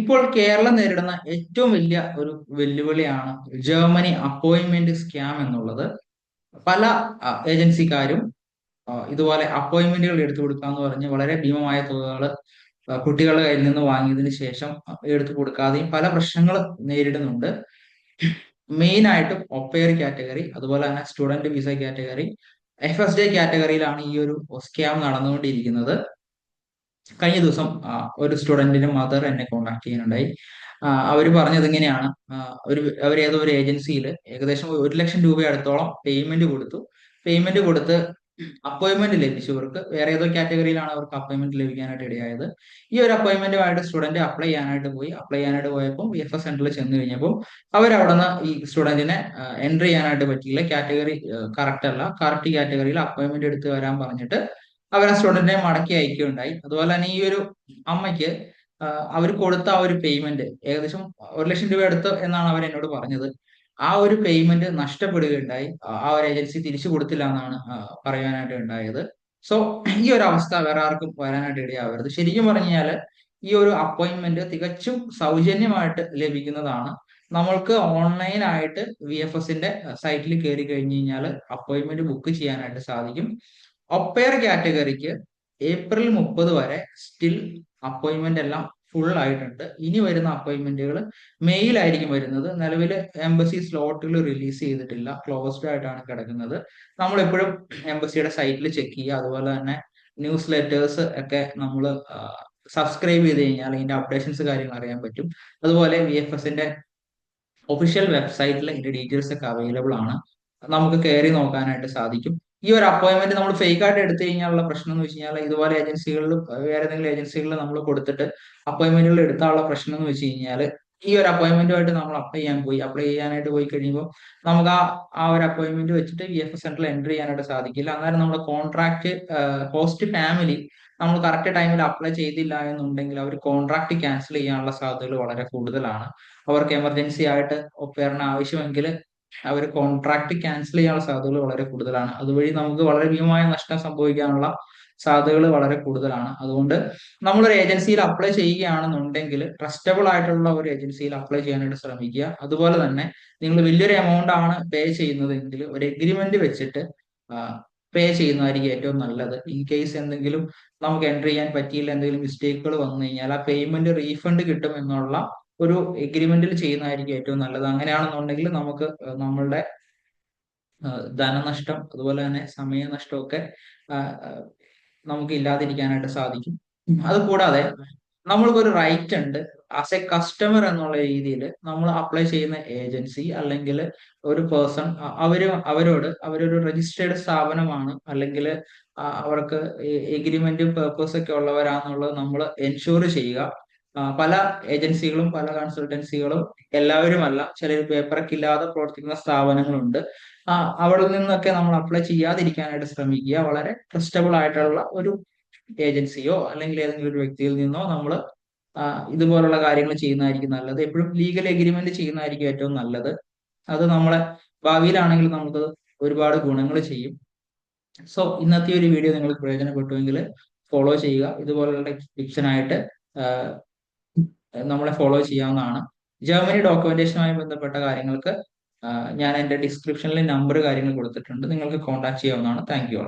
ഇപ്പോൾ കേരളം നേരിടുന്ന ഏറ്റവും വലിയ ഒരു വെല്ലുവിളിയാണ് ജർമ്മനി അപ്പോയിന്റ്മെന്റ് സ്കാം എന്നുള്ളത്. പല ഏജൻസിക്കാരും ഇതുപോലെ അപ്പോയിന്റ്മെന്റുകൾ എടുത്തു കൊടുക്കാന്ന് പറഞ്ഞ് വളരെ ഭീമമായ തുകകൾ കുട്ടികളുടെ കയ്യിൽ നിന്ന് വാങ്ങിയതിനു ശേഷം എടുത്തു കൊടുക്കാതെയും പല പ്രശ്നങ്ങൾ നേരിടുന്നുണ്ട്. മെയിൻ ആയിട്ടും ഒപ്പയർ കാറ്റഗറി, അതുപോലെ തന്നെ സ്റ്റുഡന്റ് വിസ കാറ്റഗറി, FSJ കാറ്റഗറിയിലാണ് ഈ ഒരു സ്കാം നടന്നുകൊണ്ടിരിക്കുന്നത്. കഴിഞ്ഞ ദിവസം ഒരു സ്റ്റുഡന്റിന്റെ മദർ എന്നെ കോണ്ടാക്ട് ചെയ്യുന്നുണ്ടായി. അവർ പറഞ്ഞത് ഇങ്ങനെയാണ്. അവർ ഏതോ ഒരു ഏജൻസിയിൽ ഏകദേശം 1 ലക്ഷം രൂപ അടുത്തോളം പേയ്മെന്റ് കൊടുത്ത് അപ്പോയിന്റ്മെന്റ് ലഭിച്ചു. ഇവർക്ക് വേറെ ഏതോ കാറ്റഗറിയിലാണ് അവർക്ക് അപ്പോയിന്റ്മെന്റ് ലഭിക്കാനായിട്ട് ഇടയായത്. ഈ ഒരു അപ്പോയിന്റ്മെന്റുമായിട്ട് സ്റ്റുഡന്റ് അപ്ലൈ ചെയ്യാനായിട്ട് പോയപ്പോൾ VFS സെന്ററിൽ ചെന്ന് കഴിഞ്ഞപ്പോൾ അവരവിടുന്ന് ഈ സ്റ്റുഡന്റിനെ എൻട്രി ചെയ്യാനായിട്ട് പറ്റിയില്ല. കാറ്റഗറി കറക്റ്റ് അല്ല, കറക്റ്റ് കാറ്റഗറിയിൽ അപ്പോയിന്റ്മെന്റ് എടുത്ത് വരാൻ പറഞ്ഞിട്ട് അവർ ആ സ്റ്റുഡന്റിനെ മടക്കി അയക്കുകയുണ്ടായി. അതുപോലെ തന്നെ ഈ ഒരു അമ്മയ്ക്ക് അവർ കൊടുത്ത ആ ഒരു പേയ്മെന്റ് ഏകദേശം 1 ലക്ഷം രൂപ എടുത്തു എന്നാണ് അവർ എന്നോട് പറഞ്ഞത്. ആ ഒരു പേയ്മെന്റ് നഷ്ടപ്പെടുകയുണ്ടായി. ആ ഒരു ഏജൻസി തിരിച്ചു കൊടുത്തില്ല എന്നാണ് പറയാനായിട്ട് ഉണ്ടായത്. സോ ഈ ഒരു അവസ്ഥ വേറെ ആർക്കും വരാനായിട്ട് ഇടയാവരുത്. ശരിക്കും പറഞ്ഞു കഴിഞ്ഞാൽ ഈ ഒരു അപ്പോയിന്റ്മെന്റ് തികച്ചും സൗജന്യമായിട്ട് ലഭിക്കുന്നതാണ്. നമ്മൾക്ക് ഓൺലൈനായിട്ട് VFSന്റെ സൈറ്റിൽ കയറി കഴിഞ്ഞു കഴിഞ്ഞാൽ അപ്പോയിന്റ്മെന്റ് ബുക്ക് ചെയ്യാനായിട്ട് സാധിക്കും. ഒപ്പയർ കാറ്റഗറിക്ക് ഏപ്രിൽ 30 വരെ സ്റ്റിൽ അപ്പോയിന്റ്മെന്റ് എല്ലാം ഫുൾ ആയിട്ടുണ്ട്. ഇനി വരുന്ന അപ്പോയിന്റ്മെന്റുകൾ മെയിലായിരിക്കും വരുന്നത്. നിലവിൽ എംബസി സ്ലോട്ടുകൾ റിലീസ് ചെയ്തിട്ടില്ല, ക്ലോസ്ഡ് ആയിട്ടാണ് കിടക്കുന്നത്. നമ്മൾ എപ്പോഴും എംബസിയുടെ സൈറ്റിൽ ചെക്ക് ചെയ്യുക. അതുപോലെ തന്നെ ന്യൂസ് ലെറ്റേഴ്സ് ഒക്കെ നമ്മൾ സബ്സ്ക്രൈബ് ചെയ്ത് കഴിഞ്ഞാൽ അതിന്റെ അപ്ഡേഷൻസ് കാര്യങ്ങൾ അറിയാൻ പറ്റും. അതുപോലെ VFSന്റെ ഒഫീഷ്യൽ വെബ്സൈറ്റിൽ ഇതിന്റെ ഡീറ്റെയിൽസ് ഒക്കെ അവൈലബിൾ ആണ്. നമുക്ക് കയറി നോക്കാനായിട്ട് സാധിക്കും. ഈ ഒരു അപ്പോയിന്റ്മെന്റ് നമ്മൾ ഫേക്ക് ആയിട്ട് എടുത്തു കഴിഞ്ഞാലുള്ള പ്രശ്നം എന്ന് വെച്ച് കഴിഞ്ഞാൽ ഇതുപോലെ ഏജൻസികളിൽ വേറെ ഏതെങ്കിലും ഏജൻസികളിൽ നമ്മൾ കൊടുത്തിട്ട് അപ്പോയിന്റ്മെന്റുകൾ എടുത്താനുള്ള പ്രശ്നം എന്ന് വെച്ച് കഴിഞ്ഞാൽ ഈ ഒരു അപ്പോയിന്റ്മെന്റുമായിട്ട് നമ്മൾ അപ്ലൈ ചെയ്യാനായിട്ട് പോയി കഴിയുമ്പോൾ നമുക്ക് ആ ഒരു അപ്പോയിന്റ്മെന്റ് വെച്ചിട്ട് VFS സെന്ററിൽ എൻട്രി ചെയ്യാനായിട്ട് സാധിക്കില്ല. അന്നേരം നമ്മുടെ കോൺട്രാക്ട് ഹോസ്റ്റ് ഫാമിലി നമ്മൾ കറക്റ്റ് ടൈമിൽ അപ്ലൈ ചെയ്തില്ല എന്നുണ്ടെങ്കിൽ അവർ കോൺട്രാക്ട് ക്യാൻസൽ ചെയ്യാനുള്ള സാധ്യതകൾ വളരെ കൂടുതലാണ്. അവർക്ക് എമർജൻസി ആയിട്ട് ഒപ്പേറിന് ആവശ്യമെങ്കിൽ അവർ കോൺട്രാക്ട് ക്യാൻസൽ ചെയ്യാനുള്ള സാധ്യതകൾ വളരെ കൂടുതലാണ്. അതുവഴി നമുക്ക് വളരെ ഭീമമായ നഷ്ടം സംഭവിക്കാനുള്ള സാധ്യതകൾ വളരെ കൂടുതലാണ്. അതുകൊണ്ട് നമ്മളൊരു ഏജൻസിയിൽ അപ്ലൈ ചെയ്യുകയാണെന്നുണ്ടെങ്കിൽ ട്രസ്റ്റബിൾ ആയിട്ടുള്ള ഒരു ഏജൻസിയിൽ അപ്ലൈ ചെയ്യാനായിട്ട് ശ്രമിക്കുക. അതുപോലെ തന്നെ നിങ്ങൾ വലിയൊരു എമൗണ്ട് ആണ് പേ ചെയ്യുന്നതെങ്കിൽ ഒരു എഗ്രിമെന്റ് വെച്ചിട്ട് പേ ചെയ്യുന്നതായിരിക്കും ഏറ്റവും നല്ലത്. ഇൻ കേസ് എന്തെങ്കിലും നമുക്ക് എൻട്രി ചെയ്യാൻ പറ്റിയില്ല, എന്തെങ്കിലും മിസ്റ്റേക്കുകൾ വന്നു കഴിഞ്ഞാൽ ആ പേയ്മെന്റ് റീഫണ്ട് കിട്ടും എന്നുള്ള ഒരു എഗ്രിമെന്റിൽ ചെയ്യുന്നതായിരിക്കും ഏറ്റവും നല്ലത്. അങ്ങനെയാണെന്നുണ്ടെങ്കിൽ നമുക്ക് നമ്മളുടെ ധനനഷ്ടം അതുപോലെ തന്നെ സമയനഷ്ടമൊക്കെ നമുക്ക് ഇല്ലാതിരിക്കാനായിട്ട് സാധിക്കും. അത് കൂടാതെ നമ്മൾക്കൊരു റൈറ്റ് ഉണ്ട്. ആസ് എ കസ്റ്റമർ എന്നുള്ള രീതിയിൽ നമ്മൾ അപ്ലൈ ചെയ്യുന്ന ഏജൻസി അല്ലെങ്കിൽ ഒരു പേഴ്സൺ അവരൊരു രജിസ്റ്റേർഡ് സ്ഥാപനമാണ് അല്ലെങ്കിൽ അവർക്ക് എഗ്രിമെന്റ് പേർപ്പസ് ഒക്കെ ഉള്ളവരാന്നുള്ളത് നമ്മൾ എൻഷുർ ചെയ്യുക. പല ഏജൻസികളും പല കൺസൾട്ടൻസികളും എല്ലാവരുമല്ല, ചിലർ പേപ്പറൊക്കെ ഇല്ലാതെ പ്രവർത്തിക്കുന്ന സ്ഥാപനങ്ങളുണ്ട്. അവിടെ നിന്നൊക്കെ നമ്മൾ അപ്ലൈ ചെയ്യാതിരിക്കാനായിട്ട് ശ്രമിക്കുക. വളരെ ട്രസ്റ്റബിൾ ആയിട്ടുള്ള ഒരു ഏജൻസിയോ അല്ലെങ്കിൽ ഏതെങ്കിലും ഒരു വ്യക്തിയിൽ നിന്നോ നമ്മൾ ഇതുപോലുള്ള കാര്യങ്ങൾ ചെയ്യുന്നതായിരിക്കും നല്ലത്. എപ്പോഴും ലീഗൽ എഗ്രിമെന്റ് ചെയ്യുന്നതായിരിക്കും ഏറ്റവും നല്ലത്. അത് നമ്മളെ ഭാവിയിലാണെങ്കിൽ നമുക്ക് ഒരുപാട് ഗുണങ്ങൾ ചെയ്യും. സോ ഇന്നത്തെ ഒരു വീഡിയോ നിങ്ങൾക്ക് പ്രയോജനപ്പെട്ടുവെങ്കിൽ ഫോളോ ചെയ്യുക. ഇതുപോലുള്ള ടിപ്സിനായിട്ട് നമ്മളെ ഫോളോ ചെയ്യാവുന്നതാണ്. ജർമ്മനി ഡോക്യുമെന്റേഷനുമായി ബന്ധപ്പെട്ട കാര്യങ്ങൾക്ക് ഞാൻ എൻ്റെ ഡിസ്ക്രിപ്ഷനിൽ നമ്പർ കാര്യങ്ങൾ കൊടുത്തിട്ടുണ്ട്. നിങ്ങൾക്ക് കോൺടാക്ട് ചെയ്യാവുന്നതാണ്. Thank you.